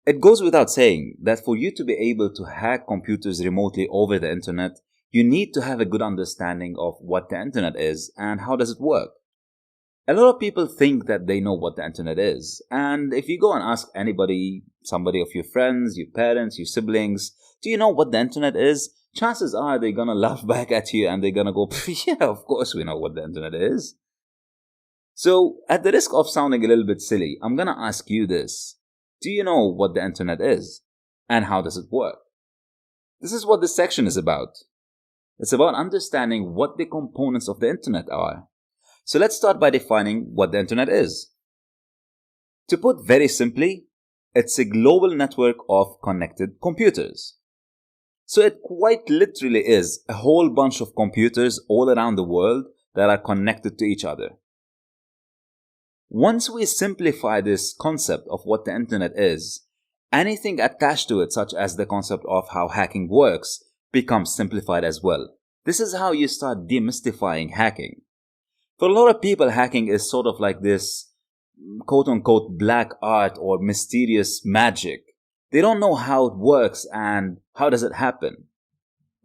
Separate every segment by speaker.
Speaker 1: It goes without saying that for you to be able to hack computers remotely over the internet, you need to have a good understanding of what the internet is and how does it work. A lot of people think that they know what the internet is, and if you go and ask anybody, somebody of your friends, your parents, your siblings, do you know what the internet is? Chances are they're gonna laugh back at you and they're gonna go, yeah, of course we know what the internet is. So, at the risk of sounding a little bit silly, I'm gonna ask you this. Do you know what the internet is? And how does it work? This is what this section is about. It's about understanding what the components of the internet are. So let's start by defining what the internet is. To put very simply, it's a global network of connected computers. So it quite literally is a whole bunch of computers all around the world that are connected to each other. Once we simplify this concept of what the internet is, anything attached to it, such as the concept of how hacking works, becomes simplified as well. This is how you start demystifying hacking. For a lot of people, hacking is sort of like this quote-unquote black art or mysterious magic. They don't know how it works and how does it happen.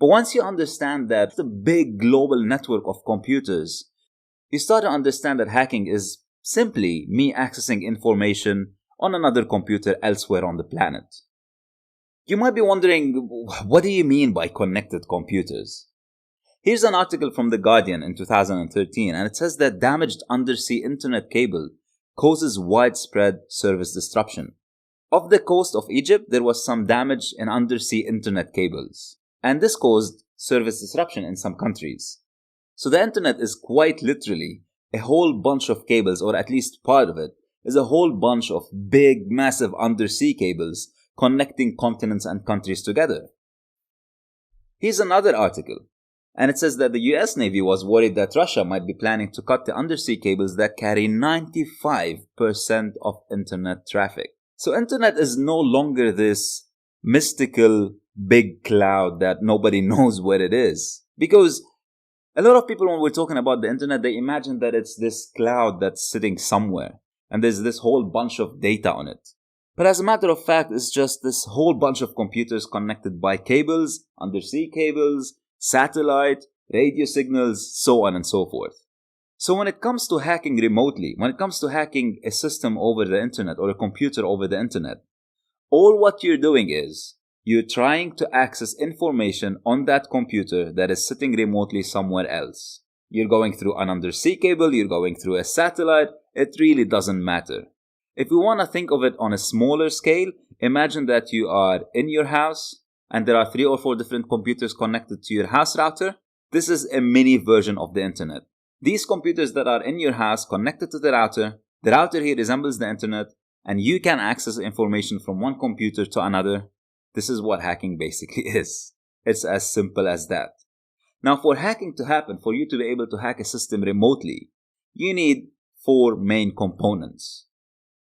Speaker 1: But once you understand that it's a big global network of computers, you start to understand that hacking is simply me accessing information on another computer elsewhere on the planet. You might be wondering, what do you mean by connected computers? Here's an article from The Guardian in 2013, and it says that damaged undersea internet cable causes widespread service disruption. Off the coast of Egypt, there was some damage in undersea internet cables, and this caused service disruption in some countries. So the internet is quite literally a whole bunch of cables, or at least part of it, is a whole bunch of big, massive undersea cables connecting continents and countries together. Here's another article, and it says that the US Navy was worried that Russia might be planning to cut the undersea cables that carry 95% of internet traffic. So internet is no longer this mystical big cloud that nobody knows where it is. Because a lot of people, when we're talking about the internet, they imagine that it's this cloud that's sitting somewhere and there's this whole bunch of data on it. But as a matter of fact, it's just this whole bunch of computers connected by cables, undersea cables, satellite, radio signals, so on and so forth. So when it comes to hacking remotely, when it comes to hacking a system over the internet or a computer over the internet, all what you're doing is you're trying to access information on that computer that is sitting remotely somewhere else. You're going through an undersea cable, you're going through a satellite, it really doesn't matter. If we want to think of it on a smaller scale, imagine that you are in your house and there are 3 or 4 different computers connected to your house router. This is a mini version of the internet. These computers that are in your house connected to the router here resembles the internet, and you can access information from one computer to another. This is what hacking basically is. It's as simple as that. Now, for hacking to happen, for you to be able to hack a system remotely, you need 4 main components.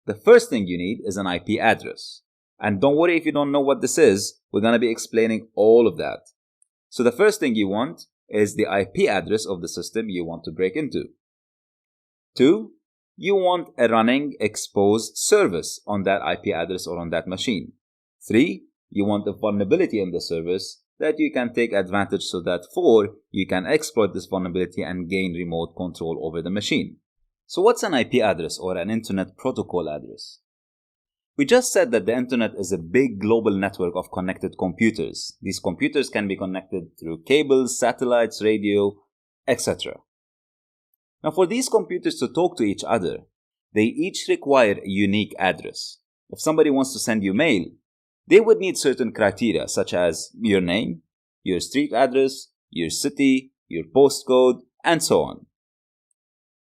Speaker 1: The first thing you need is an IP address. And don't worry if you don't know what this is, we're going to be explaining all of that. So the first thing you want is the IP address of the system you want to break into. 2, you want a running exposed service on that IP address or on that machine. 3, you want a vulnerability in the service that you can take advantage so that 4, you can exploit this vulnerability and gain remote control over the machine. So what's an IP address or an internet protocol address? We just said that the internet is a big global network of connected computers. These computers can be connected through cables, satellites, radio, etc. Now for these computers to talk to each other, they each require a unique address. If somebody wants to send you mail, they would need certain criteria such as your name, your street address, your city, your postcode, and so on.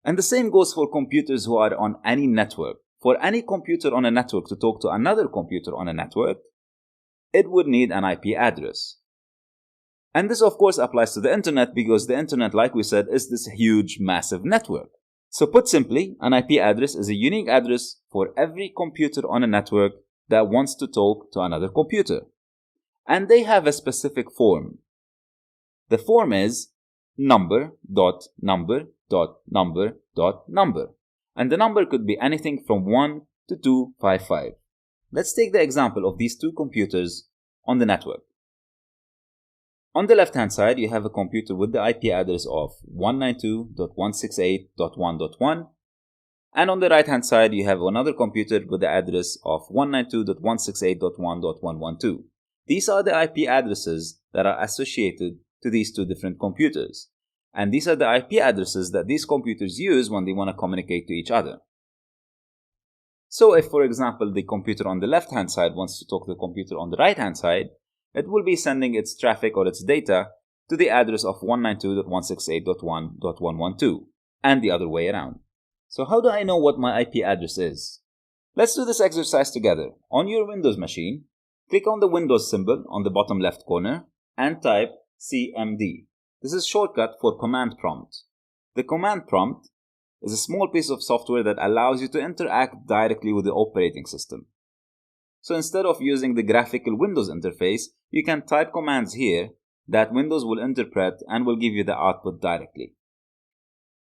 Speaker 1: And the same goes for computers who are on any network. For any computer on a network to talk to another computer on a network, it would need an IP address. And this of course applies to the internet because the internet, like we said, is this huge, massive network. So put simply, an IP address is a unique address for every computer on a network that wants to talk to another computer. And they have a specific form. The form is number.number.number.number. And the number could be anything from 1 to 255. Let's take the example of these two computers on the network. On the left-hand side, you have a computer with the IP address of 192.168.1.1, and on the right-hand side, you have another computer with the address of 192.168.1.112. These are the IP addresses that are associated to these two different computers, and these are the IP addresses that these computers use when they want to communicate to each other. So if, for example, the computer on the left-hand side wants to talk to the computer on the right-hand side, it will be sending its traffic or its data to the address of 192.168.1.112 and the other way around. So how do I know what my IP address is? Let's do this exercise together. On your Windows machine, click on the Windows symbol on the bottom left corner and type CMD. This is a shortcut for command prompt. The command prompt is a small piece of software that allows you to interact directly with the operating system. So instead of using the graphical Windows interface, you can type commands here that Windows will interpret and will give you the output directly.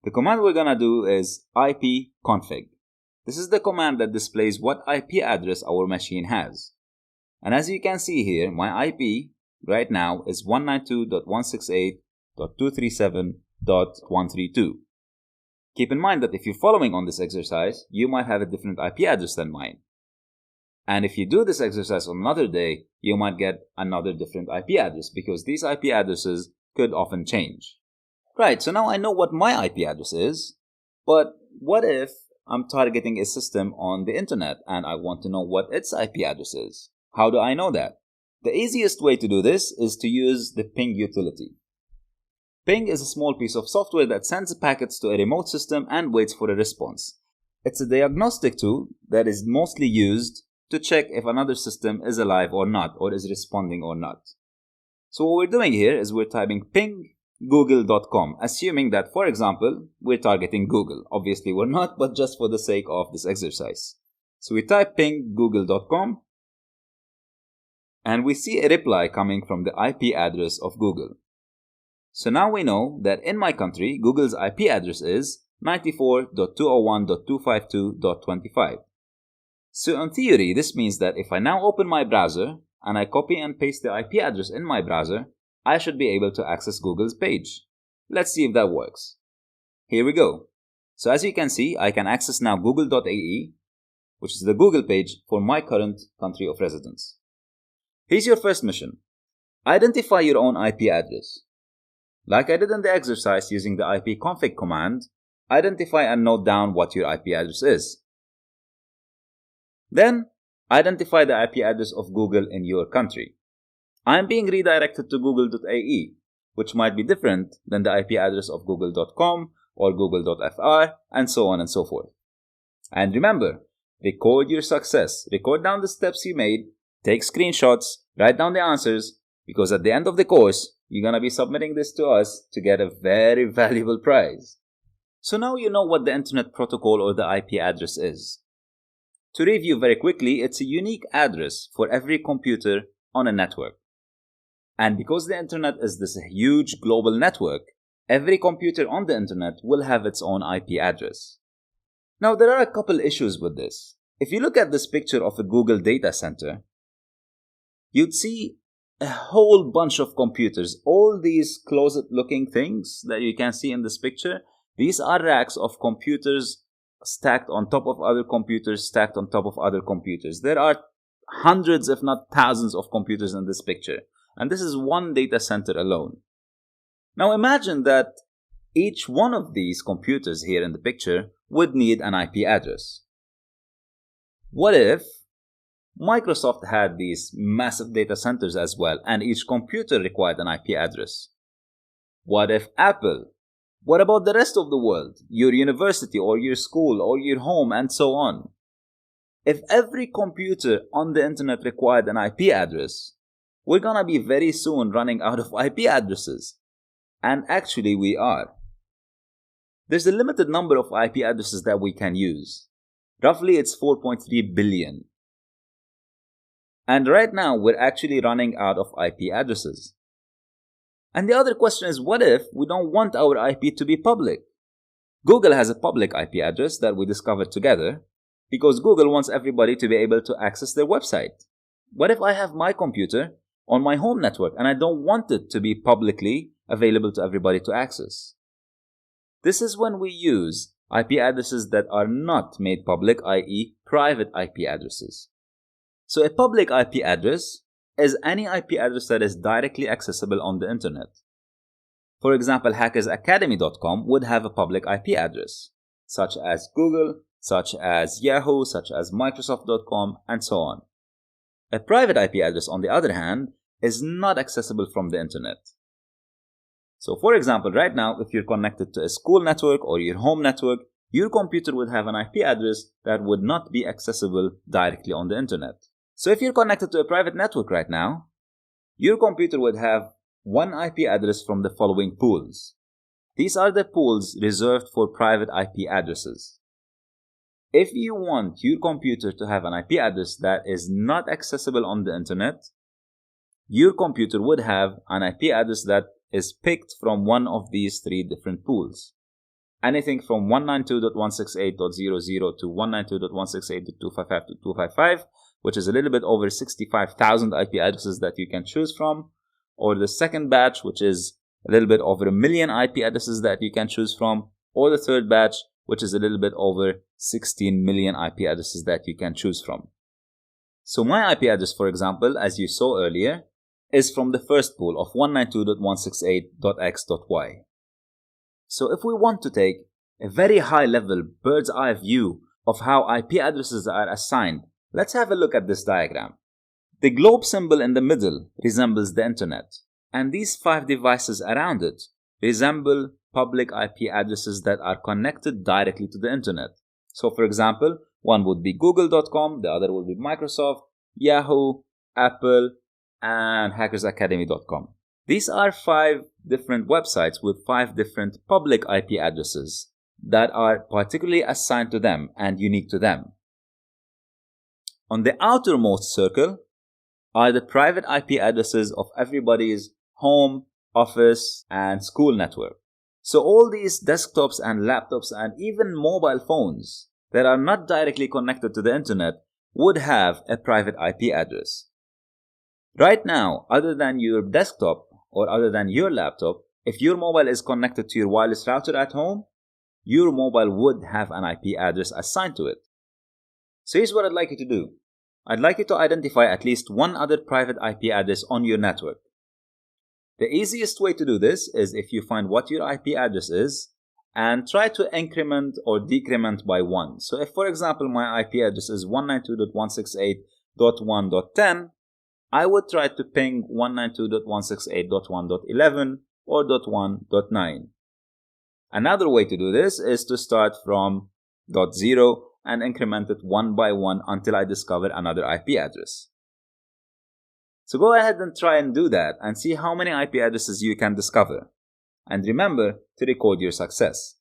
Speaker 1: The command we're gonna do is ipconfig. This is the command that displays what IP address our machine has. And as you can see here, my IP right now is 192.168.237.132. Keep in mind that if you're following on this exercise, you might have a different IP address than mine. And if you do this exercise on another day, you might get another different IP address because these IP addresses could often change. Right, so now I know what my IP address is, but what if I'm targeting a system on the internet and I want to know what its IP address is? How do I know that? The easiest way to do this is to use the ping utility. Ping is a small piece of software that sends packets to a remote system and waits for a response. It's a diagnostic tool that is mostly used to check if another system is alive or not, or is responding or not. So what we're doing here is we're typing ping google.com, assuming that, for example, we're targeting Google. Obviously we're not, but just for the sake of this exercise. So we type ping google.com, and we see a reply coming from the IP address of Google. So now we know that in my country, Google's IP address is 94.201.252.25. So in theory, this means that if I now open my browser and I copy and paste the IP address in my browser, I should be able to access Google's page. Let's see if that works. Here we go. So as you can see, I can access now google.ae, which is the Google page for my current country of residence. Here's your first mission. Identify your own IP address. Like I did in the exercise using the ipconfig command, identify and note down what your IP address is. Then, identify the IP address of Google in your country. I am being redirected to google.ae, which might be different than the IP address of google.com or google.fr, and so on and so forth. And remember, record your success. Record down the steps you made, take screenshots, write down the answers, because at the end of the course, you're going to be submitting this to us to get a very valuable prize. So now you know what the Internet Protocol or the IP address is. To review very quickly, it's a unique address for every computer on a network. And because the Internet is this huge global network, every computer on the Internet will have its own IP address. Now there are a couple issues with this. If you look at this picture of a Google data center, you'd see a whole bunch of computers. All these closet-looking things that you can see in this picture, these are racks of computers stacked on top of other computers, stacked on top of other computers. There are hundreds, if not thousands, of computers in this picture. And this is one data center alone. Now imagine that each one of these computers here in the picture would need an IP address. What if Microsoft had these massive data centers as well, and each computer required an IP address? What if Apple? What about the rest of the world? Your university or your school or your home and so on. If every computer on the internet required an IP address, we're gonna be very soon running out of IP addresses. And actually we are. There's a limited number of IP addresses that we can use. Roughly it's 4.3 billion. And right now we're actually running out of IP addresses. And the other question is, what if we don't want our IP to be public? Google has a public IP address that we discovered together. because Google wants everybody to be able to access their website. What if I have my computer on my home network and I don't want it to be publicly available to everybody to access? This is when we use IP addresses that are not made public, i.e. private IP addresses. So a public IP address is any IP address that is directly accessible on the internet. For example, hackersacademy.com would have a public IP address, such as Google, such as Yahoo, such as Microsoft.com, and so on. A private IP address, on the other hand, is not accessible from the internet. So for example, right now, if you're connected to a school network or your home network, your computer would have an IP address that would not be accessible directly on the internet. So if you're connected to a private network right now, your computer would have one IP address from the following pools. These are the pools reserved for private IP addresses. If you want your computer to have an IP address that is not accessible on the internet, your computer would have an IP address that is picked from one of these three different pools. Anything from 192.168.00 to 192.168.255 to 255, which is a little bit over 65,000 IP addresses that you can choose from, or the second batch, which is a little bit over 1 million IP addresses that you can choose from, or the third batch, which is a little bit over 16 million IP addresses that you can choose from. So my IP address, for example, as you saw earlier, is from the first pool of 192.168.x.y. So if we want to take a very high-level bird's-eye view of how IP addresses are assigned, let's have a look at this diagram. The globe symbol in the middle resembles the internet, and these 5 devices around it resemble public IP addresses that are connected directly to the internet. So for example, one would be google.com, the other would be Microsoft, Yahoo, Apple, and hackersacademy.com. These are 5 different websites with 5 different public IP addresses that are particularly assigned to them and unique to them. On the outermost circle are the private IP addresses of everybody's home, office, and school network. So all these desktops and laptops and even mobile phones that are not directly connected to the internet would have a private IP address. Right now, other than your desktop or other than your laptop, if your mobile is connected to your wireless router at home, your mobile would have an IP address assigned to it. So here's what I'd like you to do. I'd like you to identify at least one other private IP address on your network. The easiest way to do this is if you find what your IP address is and try to increment or decrement by 1. So if, for example, my IP address is 192.168.1.10, I would try to ping 192.168.1.11 or .1.9. Another way to do this is to start from .0 and increment it 1 by 1 until I discover another IP address. So go ahead and try and do that and see how many IP addresses you can discover. And remember to record your success.